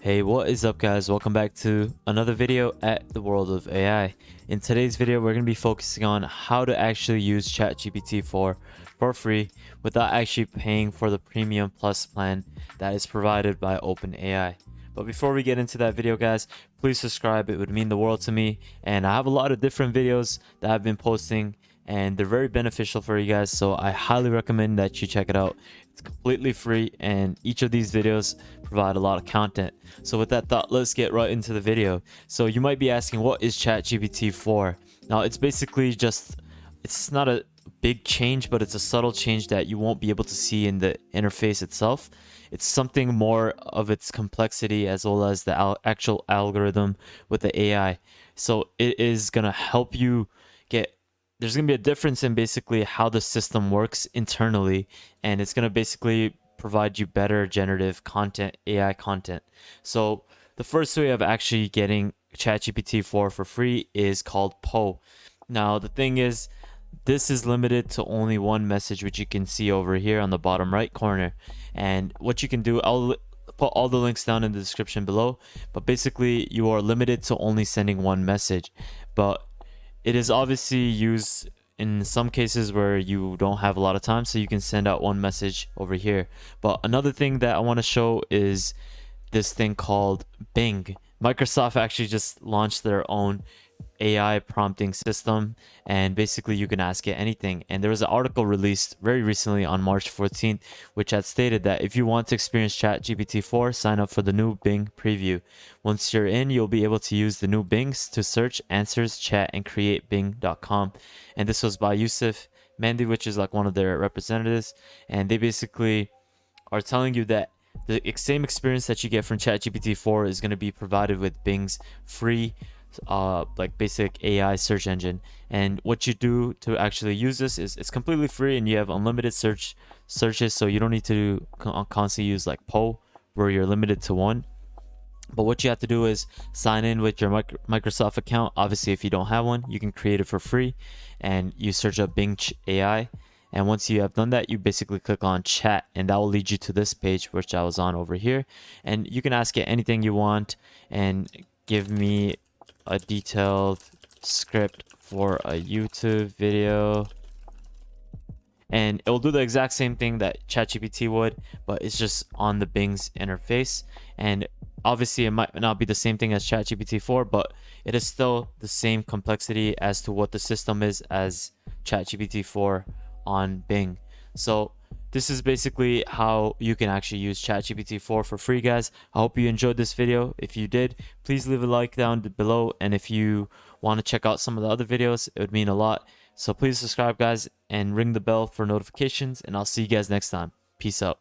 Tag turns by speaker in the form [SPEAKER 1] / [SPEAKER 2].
[SPEAKER 1] Hey, what is up guys? Welcome back to another video at the World of AI. In today's video, we're going to be focusing on how to actually use ChatGPT for free without actually paying for the Premium Plus plan that is provided by OpenAI. But before we get into that video guys, please subscribe. It would mean the world to me. And I have a lot of different videos that I've been posting and they're very beneficial for you guys, so I highly recommend that you check it out. It's completely free and each of these videos provide a lot of content. So with that thought, let's get right into the video. So you might be asking, what is ChatGPT for? Now it's basically just, it's not a big change, but it's a subtle change that you won't be able to see in the interface itself. It's something more of its complexity as well as the actual algorithm with the AI. So it is going to help you get, there's going to be a difference in basically how the system works internally, and it's going to basically provide you better generative content, AI content. So the first way of actually getting ChatGPT 4 for free is called Poe. Now the thing is, this is limited to only one message, which you can see over here on the bottom right corner. And what you can do, I'll put all the links down in the description below, but basically you are limited to only sending one message. But it is obviously used in some cases where you don't have a lot of time, so you can send out one message over here. But another thing that I want to show is this thing called Bing. Microsoft actually just launched their own AI prompting system, and basically you can ask it anything. And there was an article released very recently on March 14th which had stated that if you want to experience ChatGPT 4, sign up for the new Bing preview. Once you're in, you'll be able to use the new Bings to search, answers, chat, and create Bing.com. And this was by Yusuf Mandy, which is like one of their representatives, and they basically are telling you that the same experience that you get from ChatGPT 4 is going to be provided with Bing's free like basic AI search engine. And what you do to actually use this is it's completely free and you have unlimited searches, so you don't need to constantly use like Poe where you're limited to one. But what you have to do is sign in with your Microsoft account. Obviously, if you don't have one, you can create it for free and you search up Bing AI. And once you have done that, you basically click on chat, and that will lead you to this page, which I was on over here. And you can ask it anything you want and give me a detailed script for a YouTube video, and it will do the exact same thing that ChatGPT would, but it's just on the Bing's interface. And obviously it might not be the same thing as ChatGPT 4, but it is still the same complexity as to what the system is as ChatGPT 4 on Bing. So this is basically how you can actually use ChatGPT 4 for free, guys. I hope you enjoyed this video. If you did, please leave a like down below. And if you want to check out some of the other videos, it would mean a lot. So please subscribe, guys, and ring the bell for notifications. And I'll see you guys next time. Peace out.